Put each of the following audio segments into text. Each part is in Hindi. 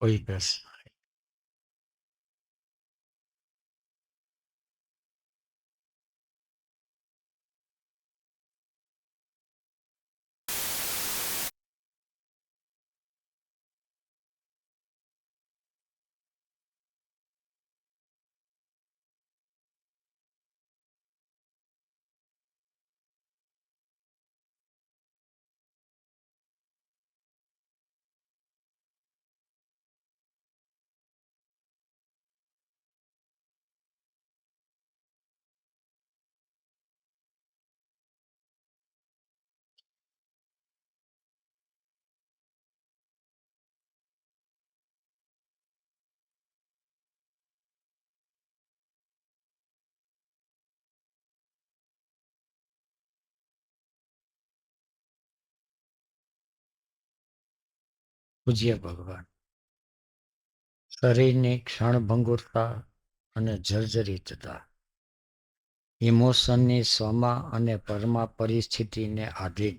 कोई प्रश्न? પૂજ્ય ભગવાન. શરીરની ક્ષણભંગુરતા અને જર્જરિતતા, ઇમોશનની સમા અને પરમા પરિસ્થિતિને આધીન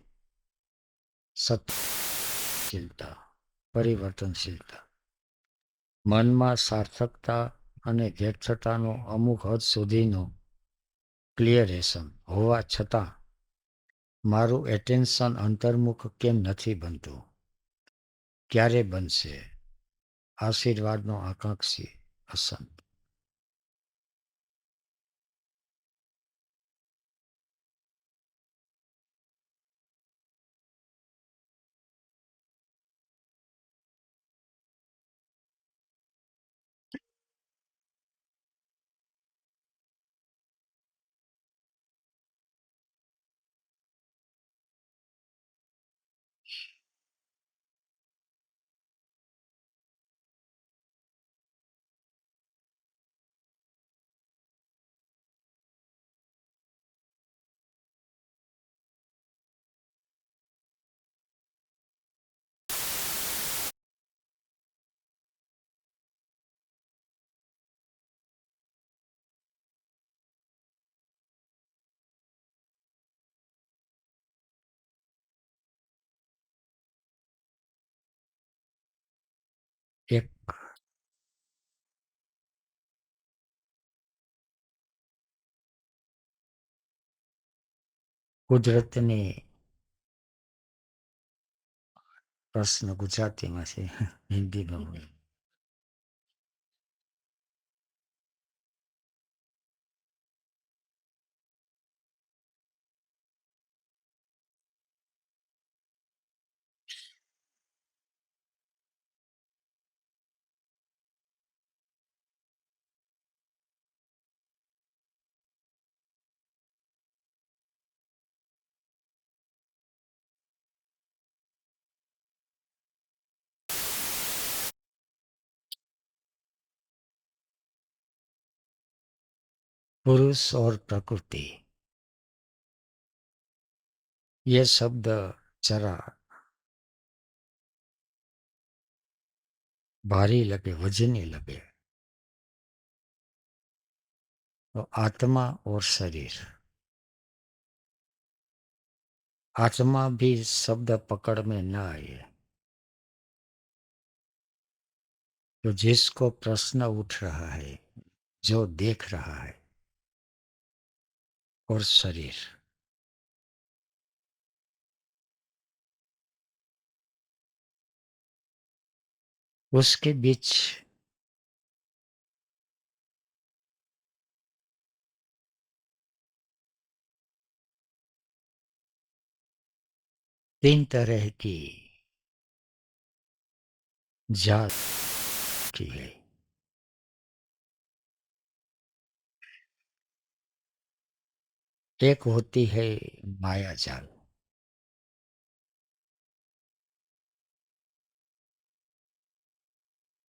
સતશીલતા, પરિવર્તનશીલતા, મનમાં સાર્થકતા અને વ્યર્થતાનું અમુક હદ સુધીનું ક્લિયરેશન હોવા છતાં મારું એટેન્શન અંતર્મુખ કેમ નથી બનતું? ક્યારે બનશે? આશીર્વાદનો આકાંક્ષી હસન. એક કુદરતની પ્રશ્ન ગુજરાતીમાં છે, હિન્દીમાં બોલું. पुरुष और प्रकृति, ये शब्द जरा भारी लगे, वजनी लगे. तो आत्मा और शरीर, आत्मा भी शब्द पकड़ में न आए. तो जिसको प्रश्न उठ रहा है, जो देख रहा है, और शरीर, उसके बीच तीन तरह की जात की है. एक होती है माया जाल,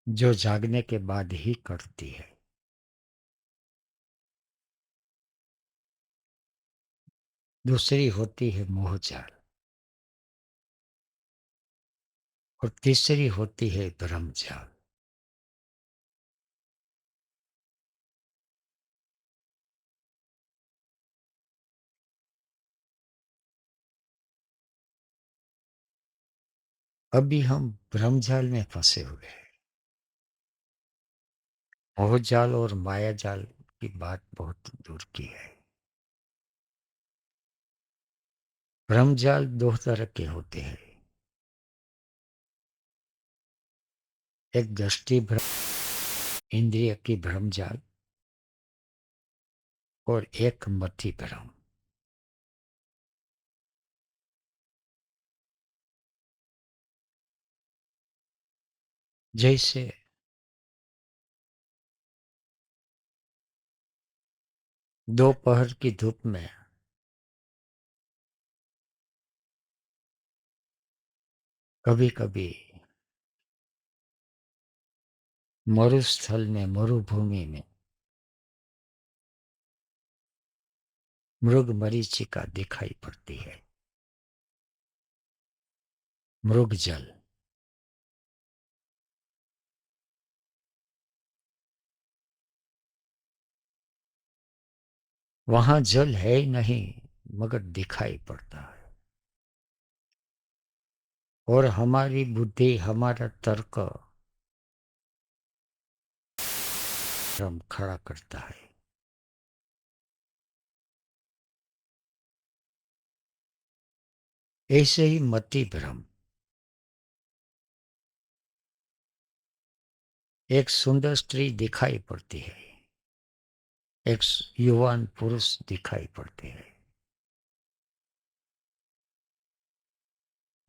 जो जागने के बाद ही करती है. दूसरी होती है मोहजाल, और तीसरी होती है ब्रह्मजाल. अभी हम ब्रह्मजाल में फंसे हुए हैं. मोहजाल और मायाजाल की बात बहुत दूर की है। भ्रमजाल दो तरह के होते हैं। एक दृष्टि भ्रम, इंद्रिय की भ्रमजाल, और एक मति भ्रम। जैसे दोपहर की धूप में कभी कभी मरुस्थल में, मरुभूमि में मृग मरीचिका दिखाई पड़ती है। मृग जल। वहां जल है ही नहीं, मगर दिखाई पड़ता है। और हमारी बुद्धि, हमारा तर्क भ्रम खड़ा करता है। ऐसे ही मति भ्रम। एक सुंदर स्त्री दिखाई पड़ती है, एक युवान पुरुष दिखाई पड़ते हैं,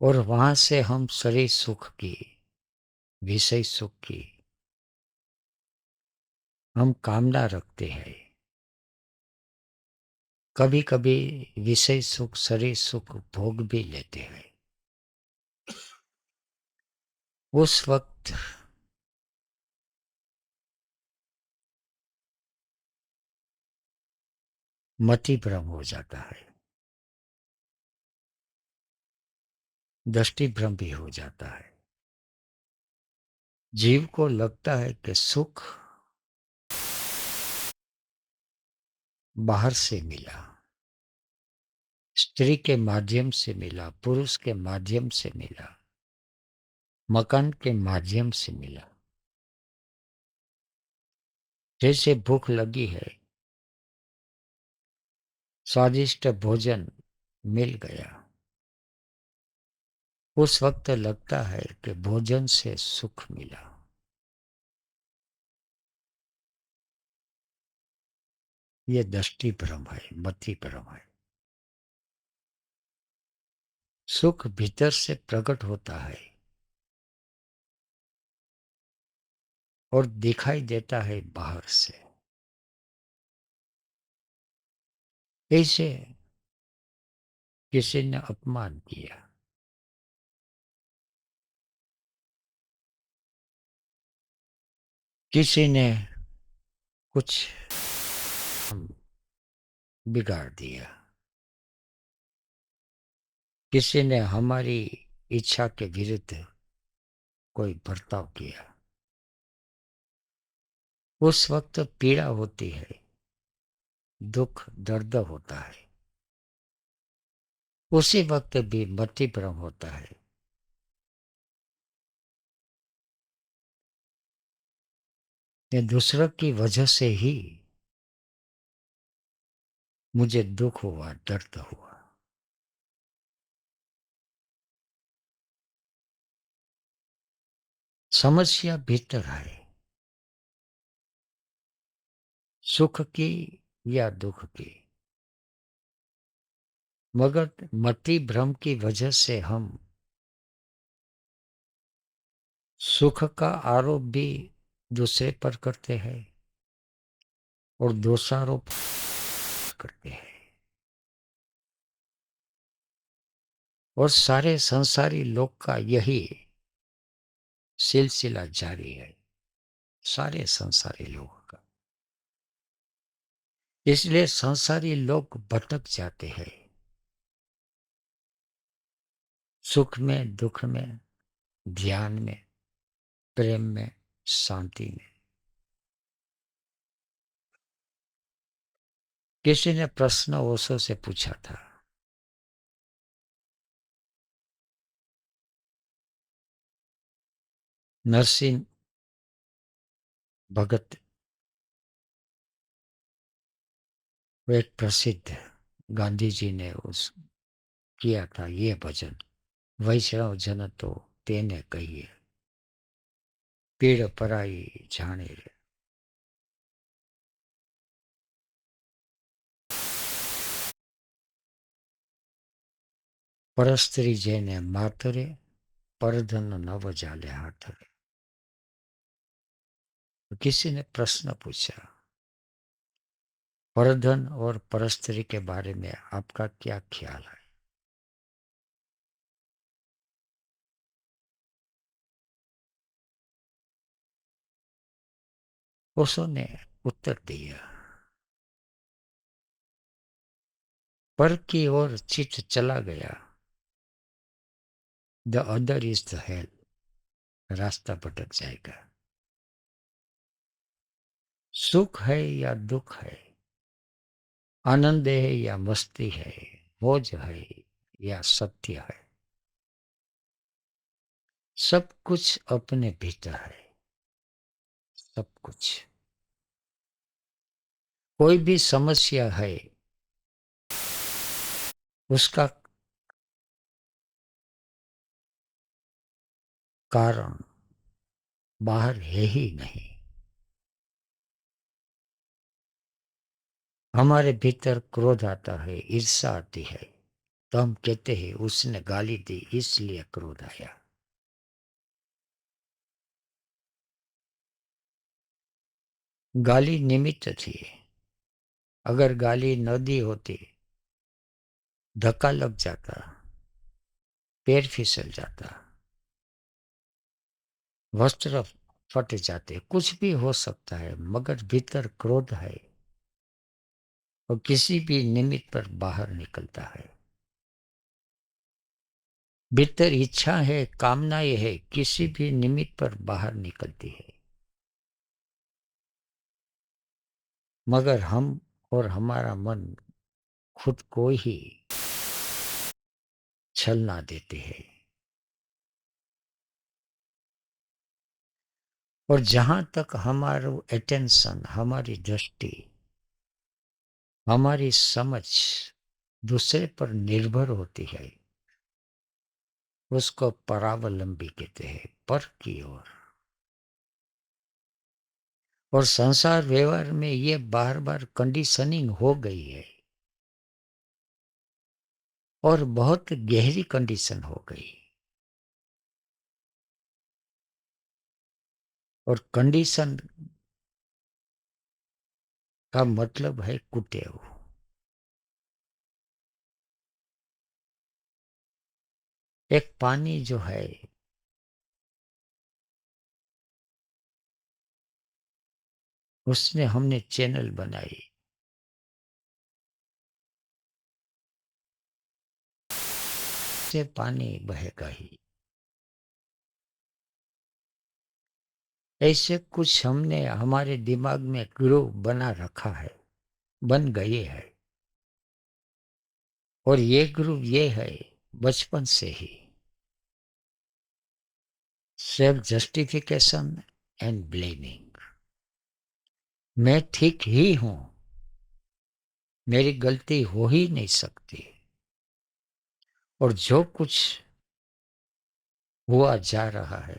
और वहां से हम शरीर सुख की, विषय सुख की हम कामना रखते हैं। कभी कभी विषय सुख, शरीर सुख भोग भी लेते हैं। उस वक्त मति भ्रम हो जाता है, दृष्टि भ्रम भी हो जाता है। जीव को लगता है कि सुख बाहर से मिला, स्त्री के माध्यम से मिला, पुरुष के माध्यम से मिला, मकान के माध्यम से मिला। जैसे भूख लगी है, स्वादिष्ट भोजन मिल गया, उस वक्त लगता है कि भोजन से सुख मिला। ये दृष्टि भ्रम है, मति भ्रम है। सुख भीतर से प्रकट होता है और दिखाई देता है बाहर से। ऐसे किसी ने अपमान किया, किसी ने कुछ बिगाड़ दिया, किसी ने हमारी इच्छा के विरुद्ध कोई बर्ताव किया, उस वक्त पीड़ा होती है, दुख दर्द होता है। उसी वक्त भी मति भ्रम होता है। ये दूसरों की वजह से ही मुझे दुख हुआ, दर्द हुआ। समस्या भीतर है, सुख की या दुख की। मगर मति भ्रम की वजह से हम सुख का आरोप भी दूसरे पर करते हैं और दोषारोप करते हैं, और सारे संसारी लोक का यही सिलसिला जारी है, सारे संसारी लोगों का। इसलिए संसारी लोग भटक जाते हैं, सुख में, दुख में, ध्यान में, प्रेम में, शांति में। किसी ने प्रश्न ओशो से पूछा था, नरसिंह भगत वो एक प्रसिद्ध गांधी जी ने उस किया था ये भजन, वैष्णव जन तो तेने कहिए, पीड़ पराई जाने रे। परस्त्री जेने मातरे, परधन नव जाले हाथ रे। तो किसी ने प्रश्न पूछा, परधन और परस्त्री के बारे में आपका क्या ख्याल है? उसने उत्तर दिया, पर की ओर चित चला गया, the other is the hell, रास्ता भटक जाएगा। सुख है या दुख है, आनंद है या मस्ती है, मौज है या सत्य है, सब कुछ अपने भीतर है। सब कुछ। कोई भी समस्या है, उसका कारण बाहर है ही नहीं। हमारे भीतर क्रोध आता है, ईर्ष्या आती है, तो हम कहते हैं उसने गाली दी इसलिए क्रोध आया। गाली निमित्त थी, अगर गाली न दी होती, धक्का लग जाता, पैर फिसल जाता, वस्त्र फट जाते, कुछ भी हो सकता है, मगर भीतर क्रोध है और किसी भी निमित्त पर बाहर निकलता है। भीतर इच्छा है, कामनाएं है, किसी भी निमित्त पर बाहर निकलती है। मगर हम और हमारा मन खुद को ही छलना देते हैं। और जहां तक हमारा अटेंशन, हमारी दृष्टि, हमारी समझ दूसरे पर निर्भर होती है, उसको परावलंबी कहते हैं, पर की ओर। और संसार व्यवहार में ये बार बार कंडीशनिंग हो गई है, और बहुत गहरी कंडीशन हो गई। और कंडीशन का मतलब है कुटेव। एक पानी जो है, उसमें हमने चैनल बनाई, से पानी बहेगा ही। ऐसे कुछ हमने हमारे दिमाग में ग्रुप बना रखा है, बन गए है। और ये ग्रुप ये है बचपन से ही, सेल्फ जस्टिफिकेशन एंड ब्लेमिंग। मैं ठीक ही हूं, मेरी गलती हो ही नहीं सकती, और जो कुछ हुआ जा रहा है,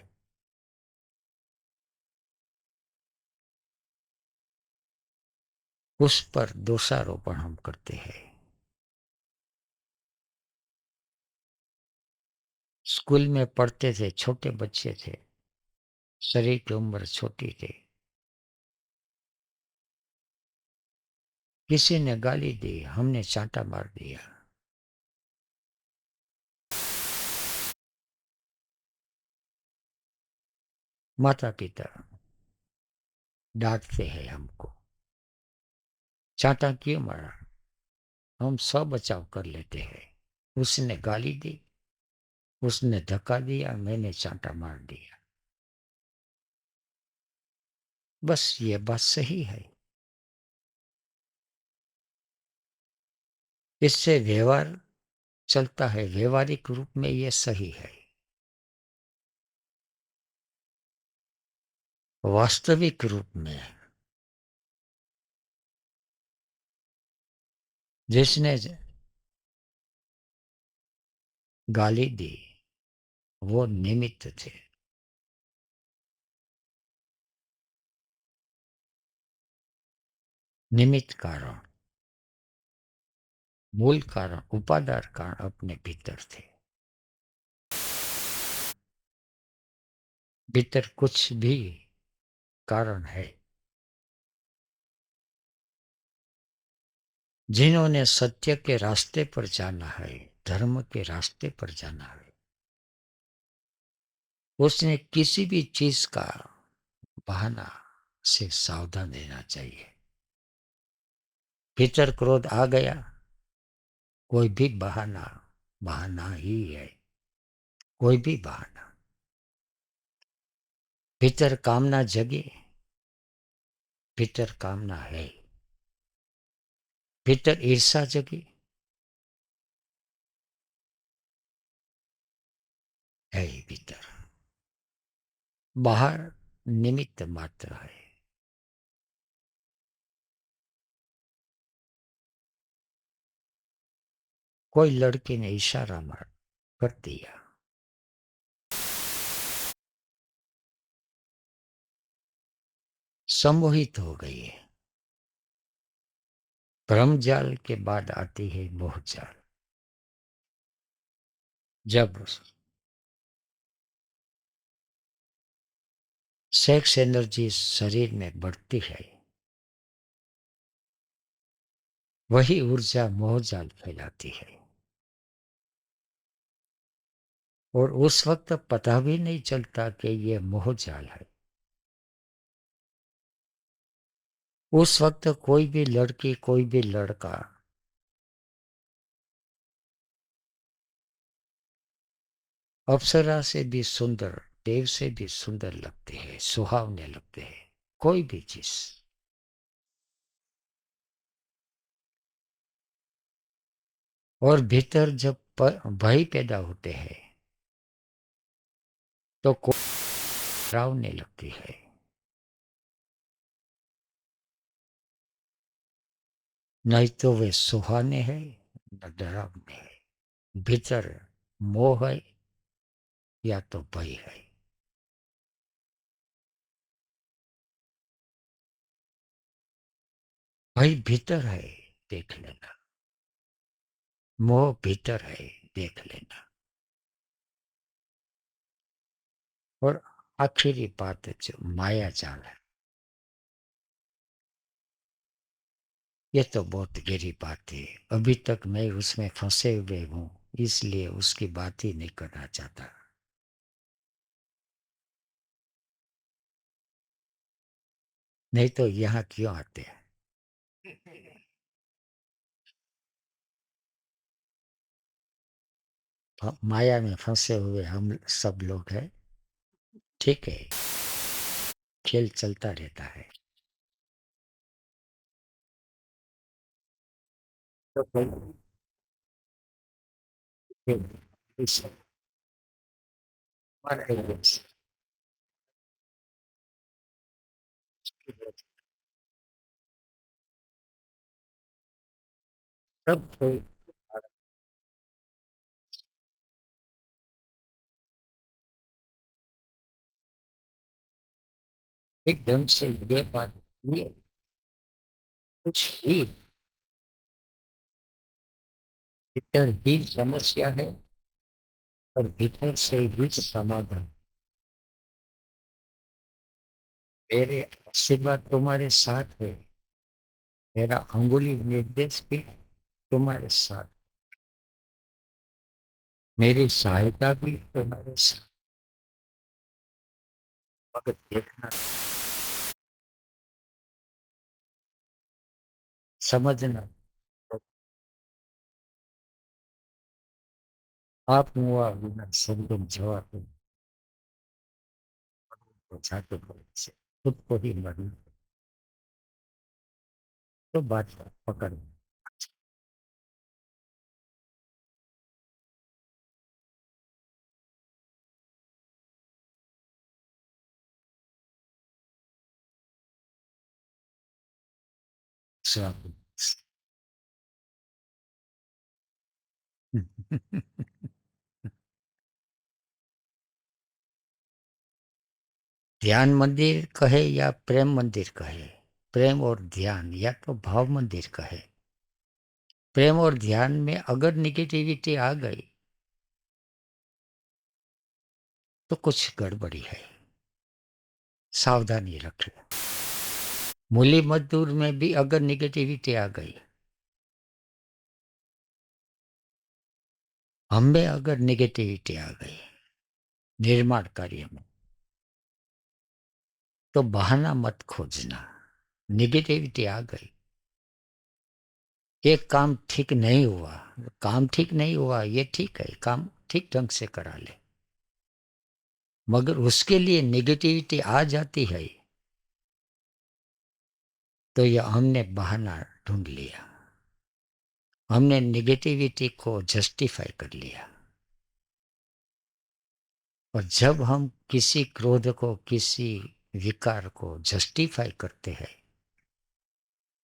उस पर दोषारोपण हम करते हैं। स्कूल में पढ़ते थे, छोटे बच्चे थे, शरीर की उम्र छोटी थी, किसी ने गाली दी, हमने चांटा मार दिया। माता पिता डांटते हैं हमको, चांटा क्यों मारा, हम सब बचाव कर लेते हैं। उसने गाली दी, उसने धक्का दिया, मैंने चांटा मार दिया, बस ये बात सही है। इससे व्यवहार चलता है, व्यवहारिक रूप में ये सही है। वास्तविक रूप में जिसने गाली दी वो निमित्त थे। निमित्त कारण, मूल कारण, उपादार कारण अपने भीतर थे। भीतर कुछ भी कारण है। जिन्होंने सत्य के रास्ते पर जाना है, धर्म के रास्ते पर जाना है, उसने किसी भी चीज का बहाना से सावधान रहना चाहिए। भीतर क्रोध आ गया, कोई भी बहाना बहाना ही है, कोई भी बहाना। भीतर कामना जगे, भीतर कामना है। भीतर ईर्षा जगी, है ही भीतर। बाहर निमित्त मात्र है। कोई लड़की ने इशारा मार कर दिया, सम्मोहित हो गई है। भ्रमजाल के बाद आती है मोहजाल। जब सेक्स एनर्जी शरीर में बढ़ती है, वही ऊर्जा मोहजाल फैलाती है। और उस वक्त पता भी नहीं चलता कि ये मोहजाल है। उस वक्त कोई भी लड़की, कोई भी लड़का अप्सरा से भी सुंदर, देव से भी सुंदर लगते हैं, सुहावने लगते हैं। कोई भी चीज। और भीतर जब भय पैदा होते हैं तो डरावने लगती है। नहीं तो वे सुहाने हैं, न डरावने हैं। भीतर मोह है या तो भय है। भय भीतर है, देख लेना। मोह भीतर है, देख लेना। और आखिरी बात है जो माया जाल है, ये तो बहुत गहरी बात है। अभी तक मैं उसमें फंसे हुए हूँ, इसलिए उसकी बात ही नहीं करना चाहता। नहीं तो यहाँ क्यों आते हैं? माया में फंसे हुए हम सब लोग हैं। ठीक है, खेल चलता रहता है। तो इस पर सब कोई एकदम से ये बात, ये कुछ ही भीतर ही समस्या है और भीतर से ही समाधान। मेरे आशीर्वाद तुम्हारे साथ है, मेरा अंगुली निर्देश भी तुम्हारे साथ, मेरी सहायता भी तुम्हारे साथ। मगर देखना, समझना। आप हुआ बिना संगम जवाब जाते से खुद को ही मरी तो बात पकड़ में। स्वागत। ध्यान मंदिर कहे या प्रेम मंदिर कहे, प्रेम और ध्यान या तो भाव मंदिर कहे, प्रेम और ध्यान में अगर निगेटिविटी आ गई तो कुछ गड़बड़ी है, सावधानी रखें। मूली मजदूर में भी अगर निगेटिविटी आ गई, हम में अगर निगेटिविटी आ गई निर्माण कार्य में, तो बहाना मत खोजना। निगेटिविटी आ गई, एक काम ठीक नहीं हुआ, काम ठीक नहीं हुआ ये ठीक है, काम ठीक ढंग से करा ले, मगर उसके लिए निगेटिविटी आ जाती है तो ये हमने बहाना ढूंढ लिया, हमने निगेटिविटी को जस्टिफाई कर लिया। और जब हम किसी क्रोध को, किसी विकार को जस्टिफाई करते हैं,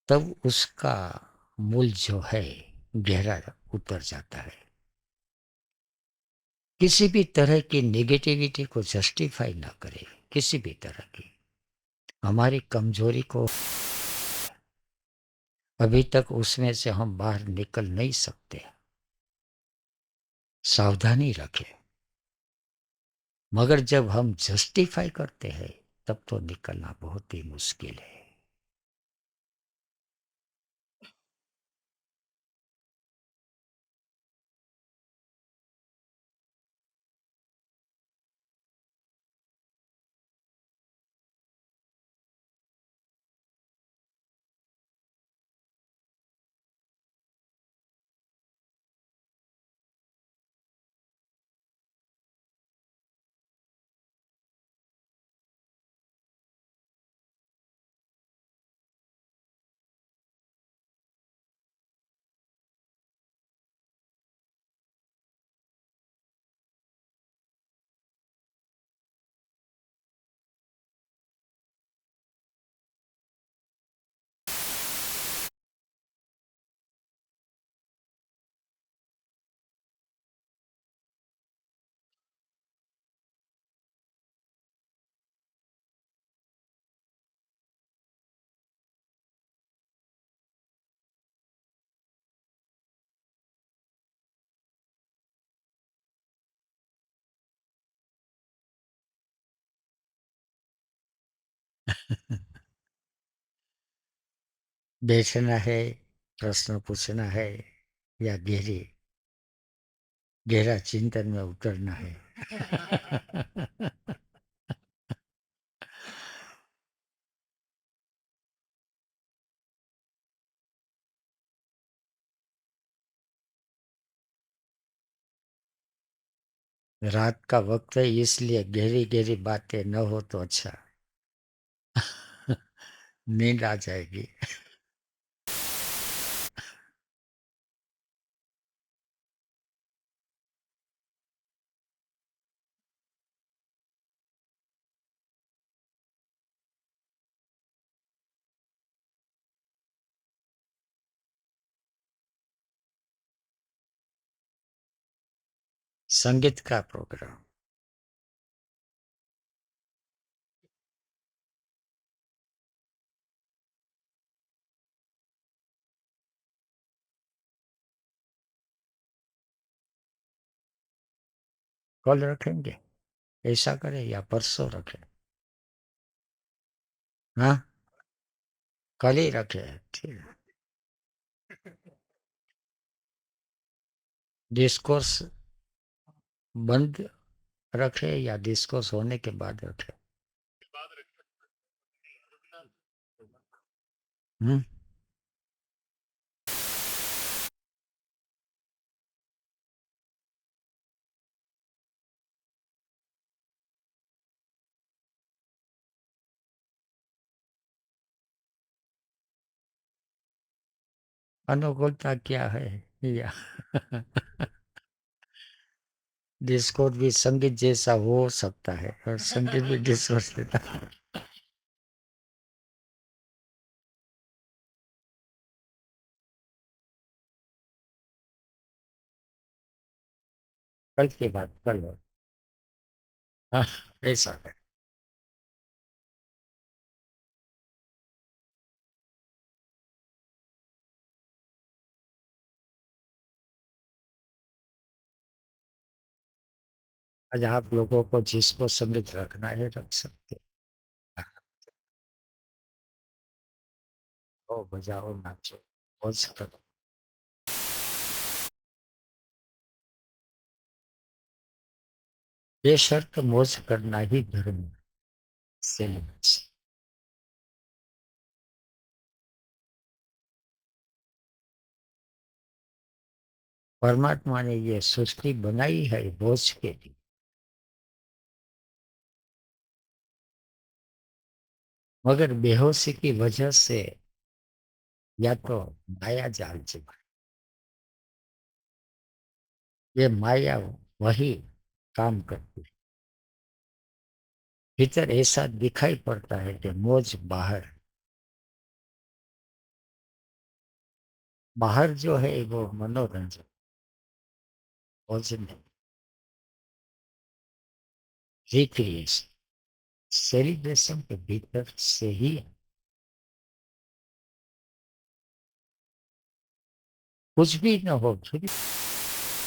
तब उसका मूल जो है गहरा उतर जाता है। किसी भी तरह की नेगेटिविटी को जस्टिफाई ना करें, किसी भी तरह की। हमारी कमजोरी को, अभी तक उसमें से हम बाहर निकल नहीं सकते, सावधानी रखें। मगर जब हम जस्टिफाई करते हैं तब तो निकलना बहुत ही मुश्किल है। बैठना है, प्रश्न पूछना है, या गहरा चिंतन में उतरना है। रात का वक्त है इसलिए गहरी गहरी बातें न हो तो अच्छा। नींद आ जाएगी। संगीत का प्रोग्राम। कल रखेंगे, ऐसा करें या परसों रखें? हाँ, कल ही रखें, ठीक है। डिस्कोर्स बंद रखे या डिस्कोर्स होने के बाद रखे? हम्म। अनुकूलता क्या है या डिस्कोर्स भी संगीत जैसा हो सकता है और संगीत भी डिस्कोर्स देता है। कल की बात कर लो। हाँ, ऐसा है। आज आप लोगों को जिसको समृद्ध रखना है रख सकते हैं। ओ बजाओ नाचो, मौज करो। बेशर्त मौज करना ही धर्म है। सेलिब्रेशन। परमात्मा ने ये सृष्टि बनाई है मौज के लिए। मगर बेहोशी की वजह से या तो माया जाल चुका। ये माया वही काम करती है। भीतर ऐसा दिखाई पड़ता है कि मौज बाहर। बाहर जो है वो मनोरंजन, मौज नहीं। रिक्रिएशन। सेलिब्रेशन के भीतर से ही। कुछ भी न हो फिर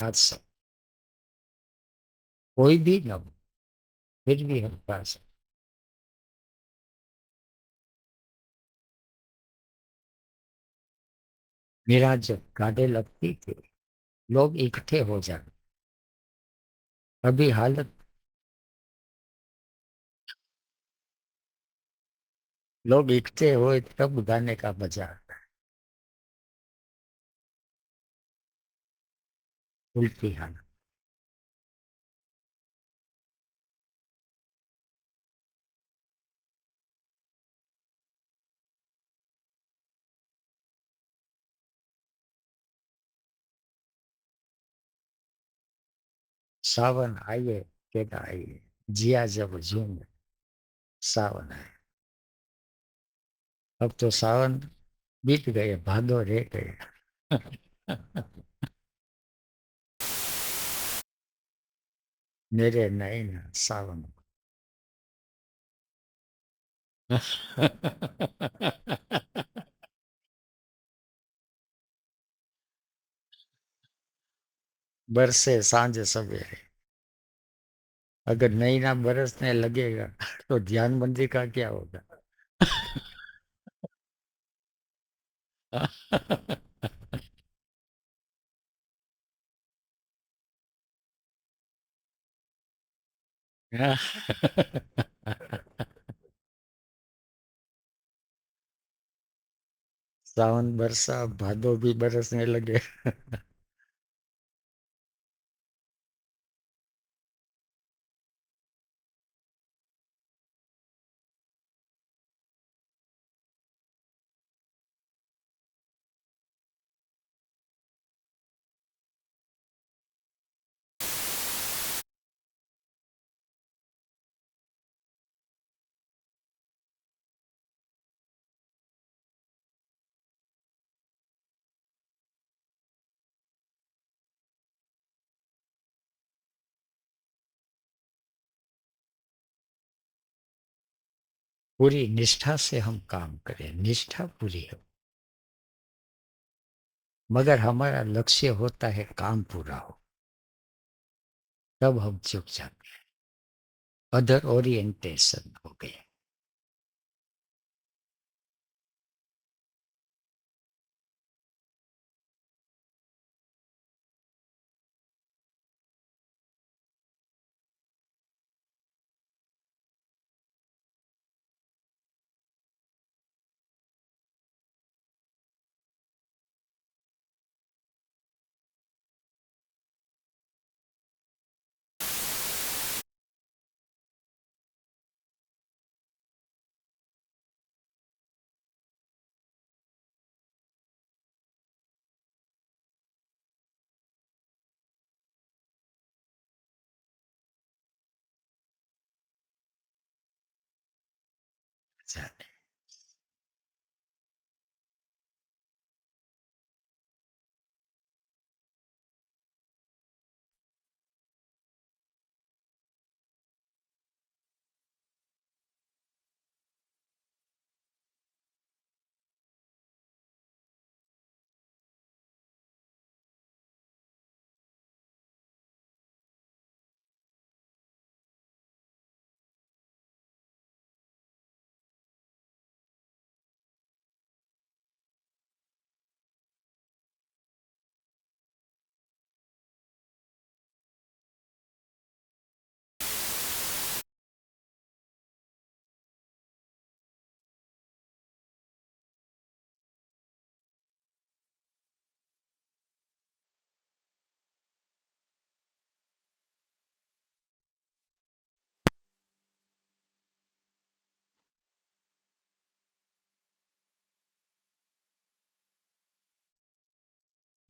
आज सब कोई भी न हो फिर भी हम पास। मेरा जब गाड़े लगती थी लोग इकट्ठे हो जाते। अभी हालत लोग इकट्ठे हुए तब गाने का मजा आता है। उल्टी हालत। सावन आइए के ना आइए, जिया जब जून सावन आए। अब तो सावन बीत गए, भादो रह गए। मेरे नैन सावन। बरसे सांझ सवेरे। अगर नहीं ना बरसने लगेगा तो ध्यानबंदी का क्या होगा। सावन बरसा, भादो भी बरसने लगे। पूरी निष्ठा से हम काम करें, निष्ठा पूरी हो। मगर हमारा लक्ष्य होता है काम पूरा हो, तब हम चुक जाते हैं। अदर ओरिएंटेशन हो गए। जाते